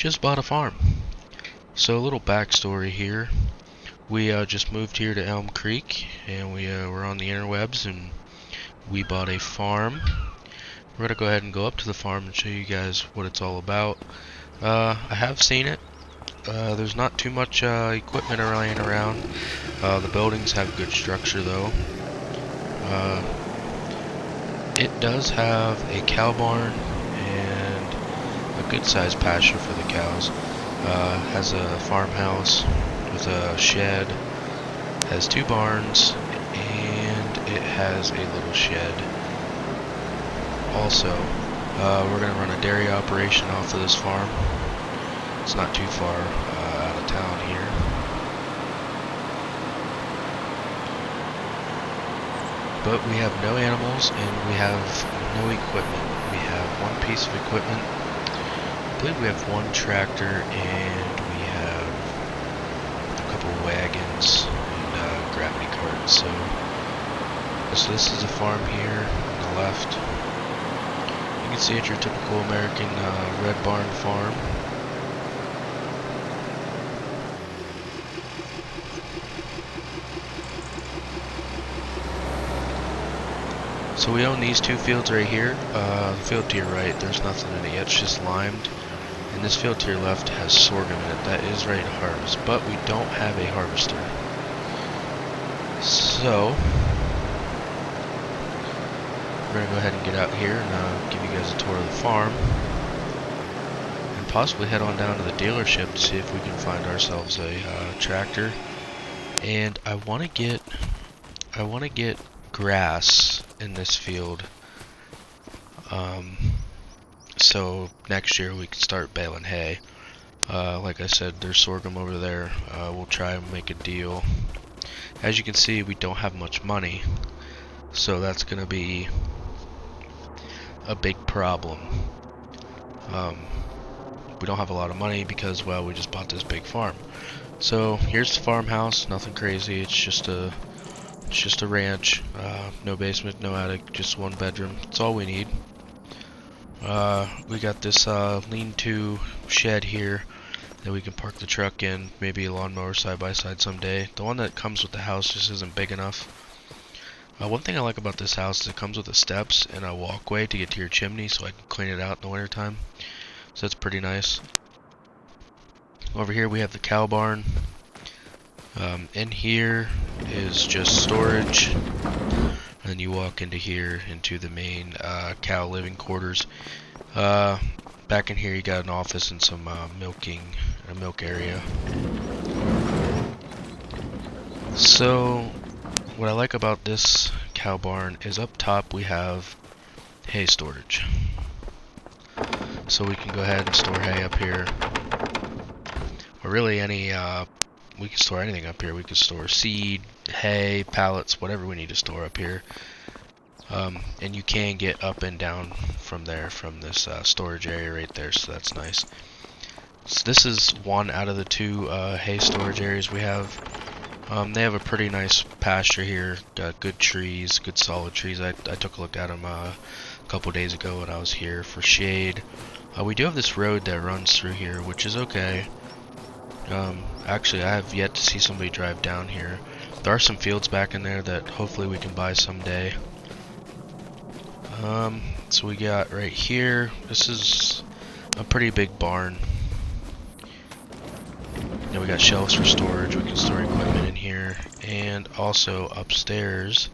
just bought a farm. So a little backstory here. We just moved here to Elm Creek, and we were on the interwebs, and we bought a farm. We're gonna go ahead and go up to the farm and show you guys what it's all about. I have seen it. There's not too much equipment laying around. The buildings have good structure though. It does have a cow barn and a good sized pasture for the cows. Has a farmhouse with a shed, has 2 barns, and it has a little shed. Also, we're going to run a dairy operation off of this farm. It's not too far out of town here. But we have no animals and we have no equipment. We have one piece of equipment. I believe we have 1 tractor and we have a couple wagons and gravity carts. So this is a farm here on the left. You can see it's your typical American red barn farm. So we own these 2 fields right here. The field to your right, there's nothing in it yet, it's just limed. And this field to your left has sorghum in it that is ready to harvest, but we don't have a harvester. So we're going to go ahead and get out here and give you guys a tour of the farm. And possibly head on down to the dealership to see if we can find ourselves a tractor. And I want to get grass in this field. So next year we can start baling hay. Like I said, there's sorghum over there. We'll try and make a deal. As you can see, we don't have much money, so that's gonna be a big problem. We don't have a lot of money because, well, we just bought this big farm. So here's the farmhouse. Nothing crazy. It's just a ranch. No basement, no attic, just 1 bedroom. That's all we need. We got this lean-to shed here that we can park the truck in, maybe a lawnmower side by side someday. The one that comes with the house just isn't big enough. One thing I like about this house is it comes with the steps and a walkway to get to your chimney, so I can clean it out in the wintertime. So that's pretty nice. Over here we have the cow barn. In here is just storage. And then you walk into here, into the main cow living quarters. Back in here you got an office and some milk area. So what I like about this cow barn is up top we have hay storage. So we can go ahead and store hay up here. Or really we can store anything up here. We can store seed, hay, pallets, whatever we need to store up here. And you can get up and down from there, from this storage area right there, so that's nice. So this is 1 out of the 2 hay storage areas we have. They have a pretty nice pasture here, got good trees, good solid trees. I took a look at them a couple days ago when I was here for shade. We do have this road that runs through here, which is okay. Actually, I have yet to see somebody drive down here. There are some fields back in there that hopefully we can buy someday. So we got right here, this is a pretty big barn. Then we got shelves for storage, we can store equipment in here. And also upstairs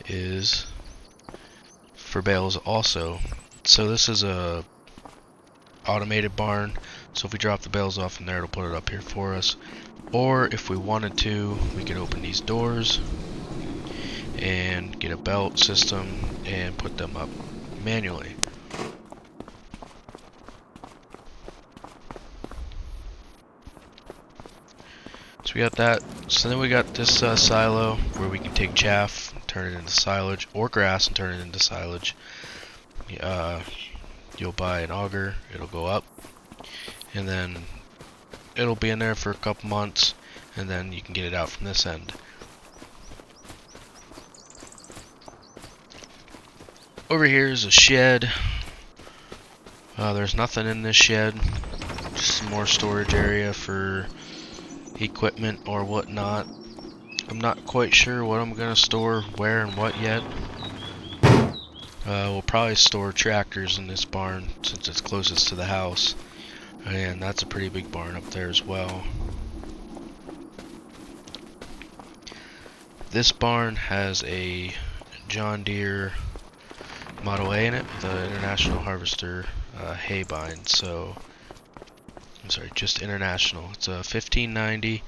is for bales also. So this is a automated barn, so if we drop the bales off in there, it'll put it up here for us. Or if we wanted to, we could open these doors and get a belt system and put them up manually. So we got that. So then we got this silo where we can take chaff, turn it into silage, or grass and turn it into silage. You'll buy an auger, it'll go up, and then it'll be in there for a couple months, and then you can get it out from this end. Over here is a shed. There's nothing in this shed, just some more storage area for equipment or whatnot. I'm not quite sure what I'm gonna store where and what yet. We'll probably store tractors in this barn since it's closest to the house, and that's a pretty big barn up there as well. This barn has a John Deere Model A in it with an International Harvester hay bind. So, I'm sorry, just International. It's a 1590.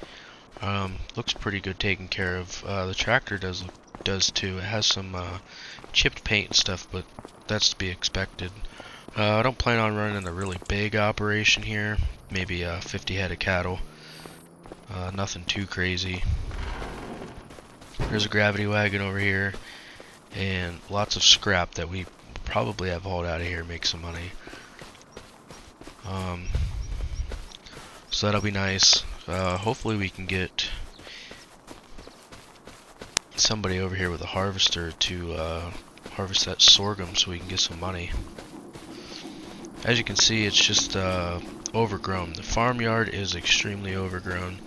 Looks pretty good taken care of. The tractor does too. It has some chipped paint and stuff, but that's to be expected. I don't plan on running a really big operation here. Maybe 50 head of cattle. Nothing too crazy. There's a gravity wagon over here, and lots of scrap that we probably have hauled out of here, make some money. So that'll be nice. Hopefully we can get somebody over here with a harvester to harvest that sorghum so we can get some money. As you can see, it's just overgrown. The farmyard is extremely overgrown.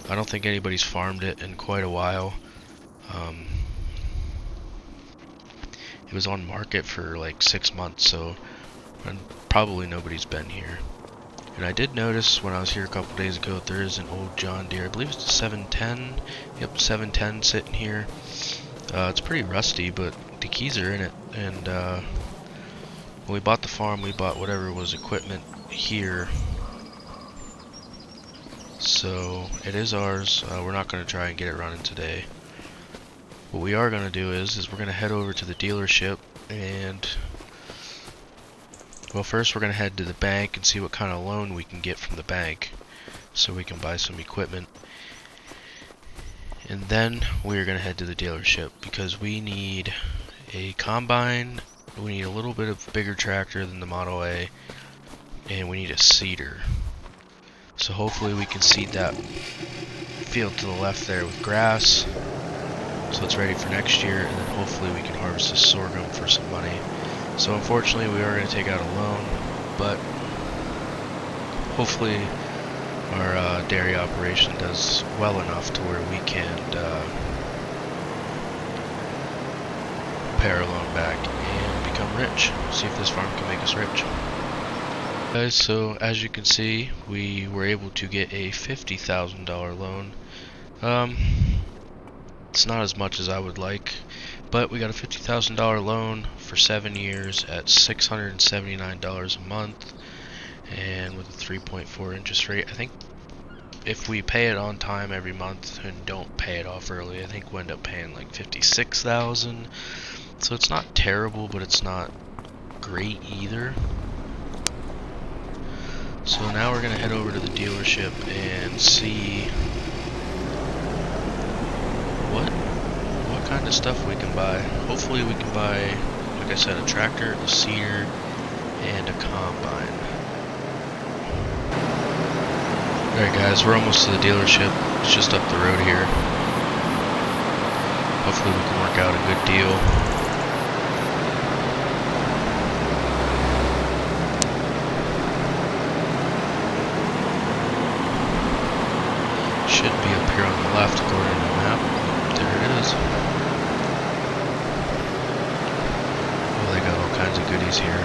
I don't think anybody's farmed it in quite a while. It was on market for like 6 months, so probably nobody's been here. And I did notice when I was here a couple days ago that there is an old John Deere. I believe it's a 710. Yep, 710 sitting here. It's pretty rusty, but the keys are in it. And when we bought the farm, we bought whatever was equipment here. So it is ours. We're not going to try and get it running today. What we are going to do is we're going to head over to the dealership, and well, first we're going to head to the bank and see what kind of loan we can get from the bank so we can buy some equipment. And then we're going to head to the dealership because we need a combine, we need a little bit of bigger tractor than the Model A, and we need a seeder. So hopefully we can seed that field to the left there with grass, so it's ready for next year, and then hopefully we can harvest the sorghum for some money. So unfortunately we are going to take out a loan, but hopefully our dairy operation does well enough to where we can pay our loan back and become rich. See if this farm can make us rich. Guys, so as you can see, we were able to get a $50,000 loan. It's not as much as I would like, but we got a $50,000 loan for 7 years at $679 a month, and with a 3.4 interest rate. I think if we pay it on time every month and don't pay it off early, I think we'll end up paying like $56,000. So it's not terrible, but it's not great either. So now we're gonna head over to the dealership and see what kind of stuff we can buy. Hopefully we can buy, like I said, a tractor, a seeder, and a combine. Alright guys, we're almost to the dealership. It's just up the road here. Hopefully we can work out a good deal. Should be up here on the left according to the map. There it is. Well, they got all kinds of goodies here.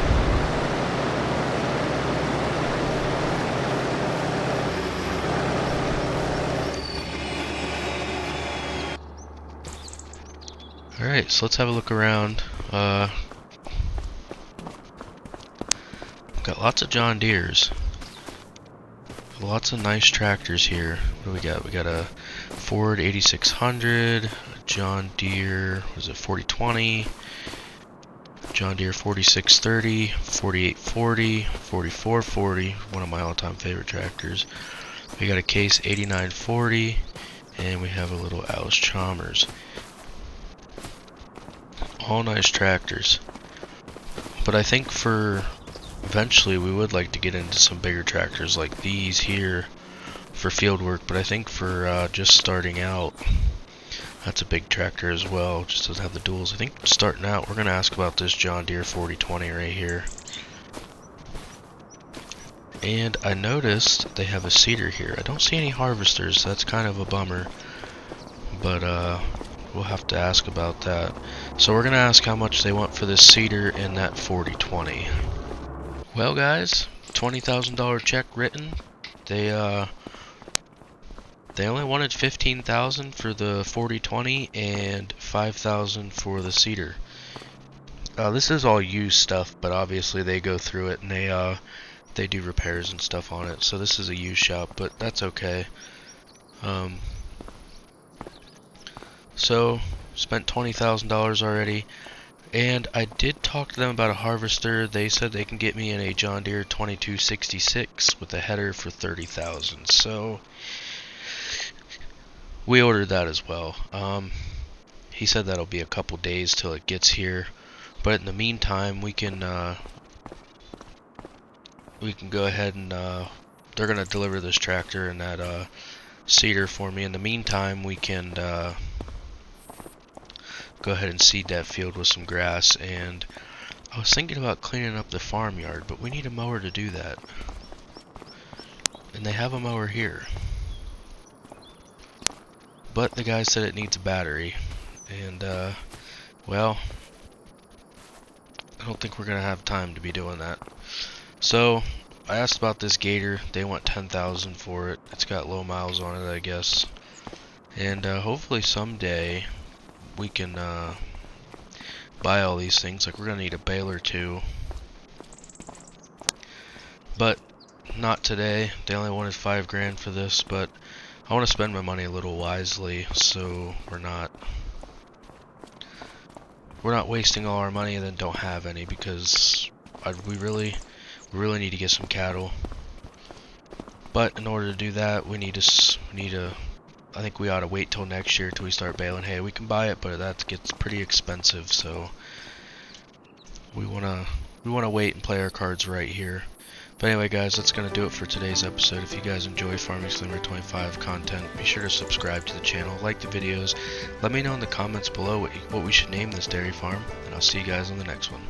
Alright, so let's have a look around. Got lots of John Deeres. Lots of nice tractors here. What do we got? We got a Ford 8600, a John Deere, was it 4020, John Deere 4630, 4840, 4440, one of my all-time favorite tractors. We got a Case 8940, and we have a little Allis-Chalmers. All nice tractors. But I think for eventually we would like to get into some bigger tractors like these here for field work, but I think for just starting out, that's a big tractor as well, just doesn't have the duals. I think starting out we're going to ask about this John Deere 4020 right here. And I noticed they have a seeder here. I don't see any harvesters, so that's kind of a bummer. But we'll have to ask about that. So we're gonna ask how much they want for this seeder and that 4020. Well guys, $20,000 check written. They only wanted 15,000 for the 4020 and 5,000 for the seeder. This is all used stuff, but obviously they go through it and they do repairs and stuff on it. So this is a used shop, but that's okay. So spent $20,000 already, and I did talk to them about a harvester. They said they can get me in a John Deere 2266 with a header for 30,000. So we ordered that as well. He said that'll be a couple days till it gets here, but in the meantime we can go ahead and they're gonna deliver this tractor and that seeder for me. In the meantime, we can go ahead and seed that field with some grass. And I was thinking about cleaning up the farmyard, but we need a mower to do that, and they have a mower here, but the guy said it needs a battery, and well, I don't think we're gonna have time to be doing that. So I asked about this Gator. They want 10,000 for it. It's got low miles on it, I guess, and hopefully someday we can buy all these things. Like, we're gonna need a baler too, but not today. They only wanted 5 grand for this, but I want to spend my money a little wisely, so we're not wasting all our money and then don't have any, because we really need to get some cattle. But in order to do that, we need to I think we ought to wait till next year till we start baling hay. We can buy it, but that gets pretty expensive, so we wanna wait and play our cards right here. But anyway guys, that's gonna do it for today's episode. If you guys enjoy Farming Slinger 25 content, be sure to subscribe to the channel, like the videos, let me know in the comments below what we should name this dairy farm, and I'll see you guys on the next one.